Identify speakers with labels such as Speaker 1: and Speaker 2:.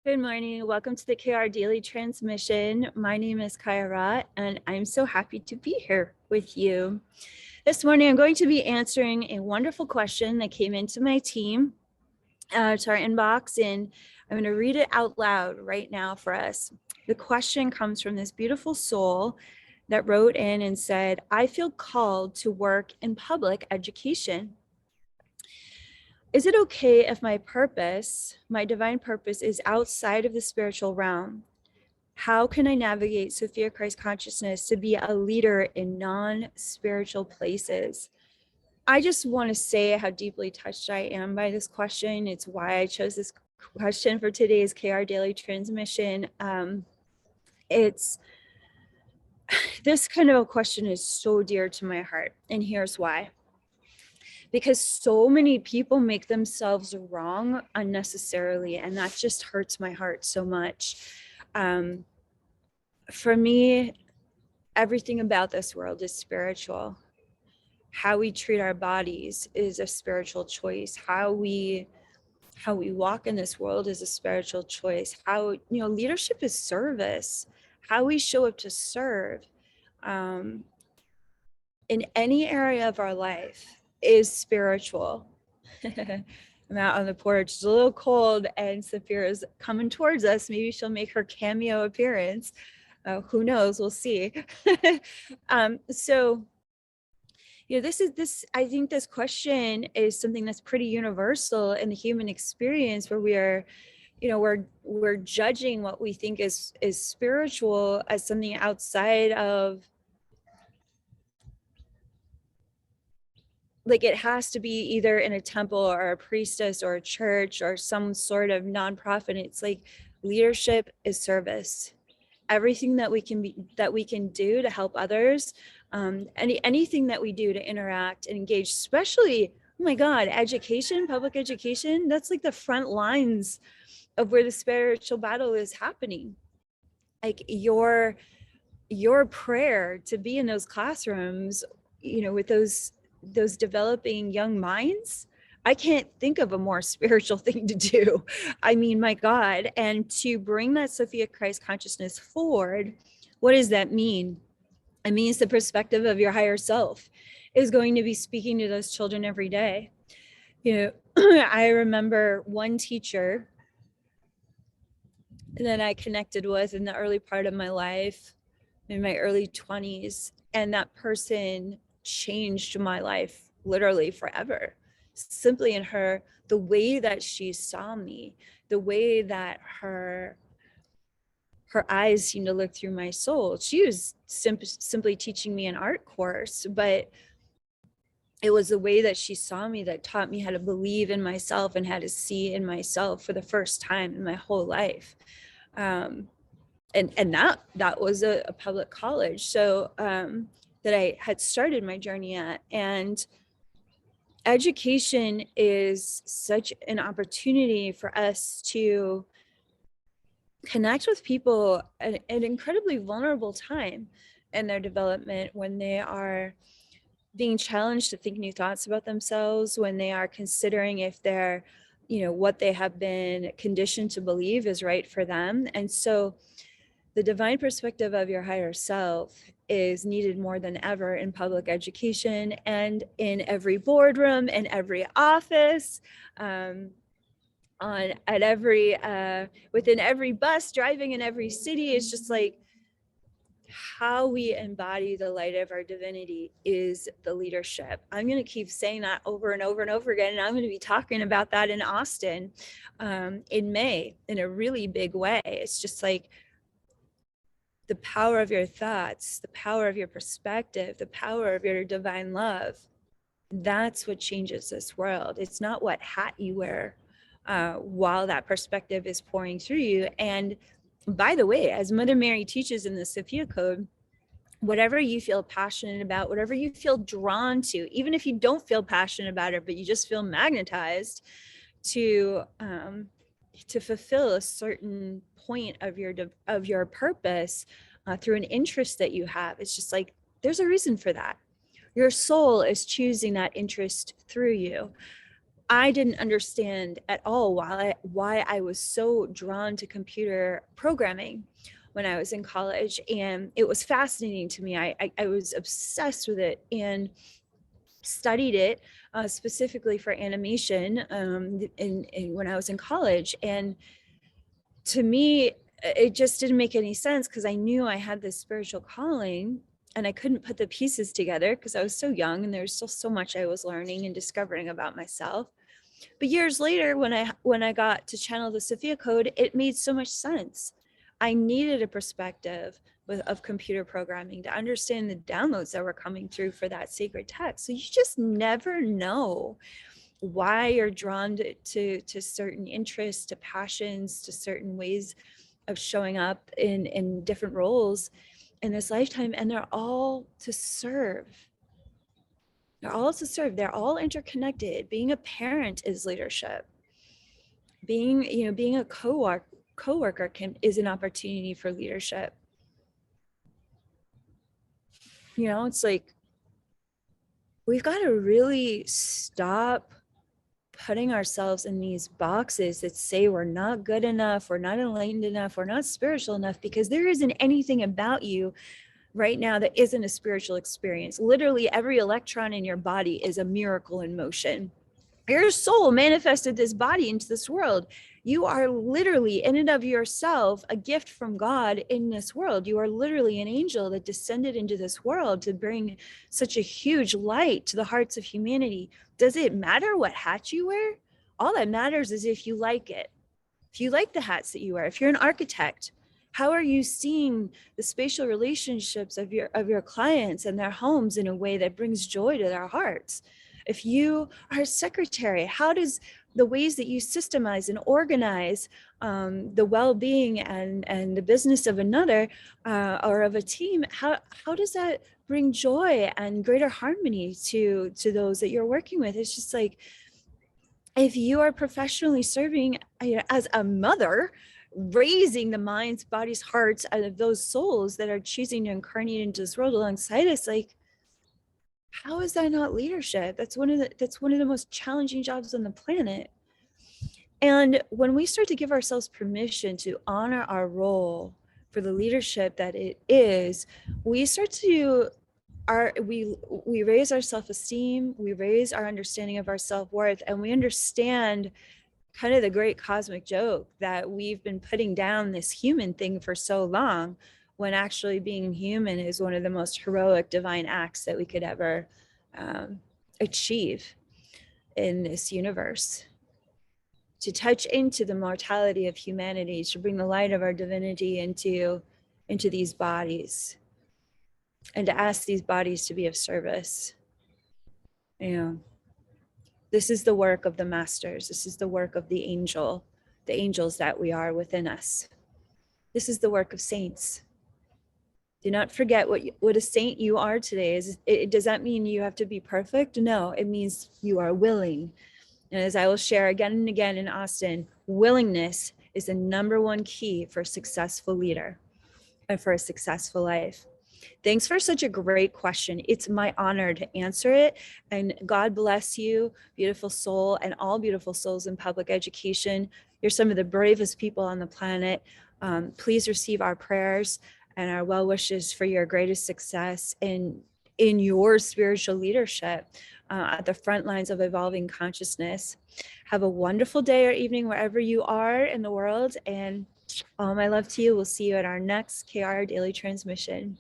Speaker 1: Good morning. Welcome to the KR Daily Transmission. My name is Kaia, and I'm so happy to be here with you. This morning, I'm going to be answering a wonderful question that came into my team, to our inbox, and I'm going to read it out loud right now for us. The question comes from this beautiful soul that wrote in and said, I feel called to work in public education. Is it okay if my purpose, my divine purpose, is outside of the spiritual realm? How can I navigate Sophia Christ consciousness to be a leader in non-spiritual places? I just want to say how deeply touched I am by this question. It's why I chose this question for today's KR Daily Transmission. This kind of a question is so dear to my heart, and here's why. Because so many people make themselves wrong unnecessarily, and that just hurts my heart so much. For me, everything about this world is spiritual. How we treat our bodies is a spiritual choice. How we walk in this world is a spiritual choice. Leadership is service. How we show up to serve in any area of our life is spiritual. I'm out on the porch. It's a little cold, and Sophia is coming towards us. Maybe she'll make her cameo appearance. Who knows? We'll see. I think this question is something that's pretty universal in the human experience, where we are, we're judging what we think is spiritual as something outside of, like, it has to be either in a temple or a priestess or a church or some sort of nonprofit. It's like leadership is service. Everything that we can do to help others, anything that we do to interact and engage, especially, oh my God, education, public education, that's like the front lines of where the spiritual battle is happening. Like your prayer to be in those classrooms, with those developing young minds, I can't think of a more spiritual thing to do. I mean, my God. And to bring that Sophia Christ consciousness forward, what does that mean? It means the perspective of your higher self is going to be speaking to those children every day. I remember one teacher that I connected with in the early part of my life, in my early 20s, and that person changed my life literally forever, simply in the way that she saw me, the way that her eyes seemed to look through my soul. She was simply teaching me an art course, but it was the way that she saw me that taught me how to believe in myself and how to see in myself for the first time in my whole life. And that was a public college. So that I had started my journey at. And education is such an opportunity for us to connect with people at an incredibly vulnerable time in their development, when they are being challenged to think new thoughts about themselves, when they are considering if they're, what they have been conditioned to believe is right for them. And so the divine perspective of your higher self is needed more than ever in public education and in every boardroom, in every office, within every bus, driving in every city. It's just like how we embody the light of our divinity is the leadership. I'm going to keep saying that over and over and over again, and I'm going to be talking about that in Austin in May in a really big way. It's just like the power of your thoughts, the power of your perspective, the power of your divine love. That's what changes this world. It's not what hat you wear while that perspective is pouring through you. And by the way, as Mother Mary teaches in the Sophia Code, whatever you feel passionate about, whatever you feel drawn to, even if you don't feel passionate about it, but you just feel magnetized to fulfill a certain point of your purpose through an interest that you have, it's just like there's a reason for that. Your soul is choosing that interest through you. I didn't understand at all why I was so drawn to computer programming when I was in college. And it was fascinating to me. I was obsessed with it and studied it specifically for animation when I was in college. And to me, it just didn't make any sense because I knew I had this spiritual calling and I couldn't put the pieces together because I was so young and there's still so much I was learning and discovering about myself. But years later, when I got to channel the Sophia Code, it made so much sense. I needed a perspective of computer programming to understand the downloads that were coming through for that sacred text. So you just never know why you're drawn to certain interests, to passions, to certain ways of showing up in different roles in this lifetime. And they're all to serve. They're all to serve. They're all interconnected. Being a parent is leadership. Being a coworker is an opportunity for leadership. It's like we've got to really stop putting ourselves in these boxes that say we're not good enough, we're not enlightened enough, we're not spiritual enough, because there isn't anything about you right now that isn't a spiritual experience. Literally every electron in your body is a miracle in motion. Your soul manifested this body into this world. You are literally in and of yourself a gift from God in this world. You are literally an angel that descended into this world to bring such a huge light to the hearts of humanity. Does it matter what hat you wear? All that matters is if you like it. If you like the hats that you wear, if you're an architect, how are you seeing the spatial relationships of your clients and their homes in a way that brings joy to their hearts? If you are a secretary, how does the ways that you systemize and organize the well-being and the business of another or of a team, how does that bring joy and greater harmony to those that you're working with? It's just like, if you are professionally serving as a mother, raising the minds, bodies, hearts of those souls that are choosing to incarnate into this world alongside us, like, how is that not leadership? That's one of the most challenging jobs on the planet. And when we start to give ourselves permission to honor our role for the leadership that it is, we start to we raise our self-esteem, we raise our understanding of our self-worth, and we understand kind of the great cosmic joke that we've been putting down this human thing for so long, when actually being human is one of the most heroic divine acts that we could ever achieve in this universe. To touch into the mortality of humanity, to bring the light of our divinity into these bodies, and to ask these bodies to be of service. This is the work of the masters. This is the work of the angels that we are within us. This is the work of saints. Do not forget what a saint you are today. Does that mean you have to be perfect? No, it means you are willing. And as I will share again and again in Austin, willingness is the number one key for a successful leader and for a successful life. Thanks for such a great question. It's my honor to answer it. And God bless you, beautiful soul, and all beautiful souls in public education. You're some of the bravest people on the planet. Please receive our prayers and our well wishes for your greatest success in your spiritual leadership at the front lines of evolving consciousness. Have a wonderful day or evening wherever you are in the world, and all my love to you. We'll see you at our next KR Daily Transmission.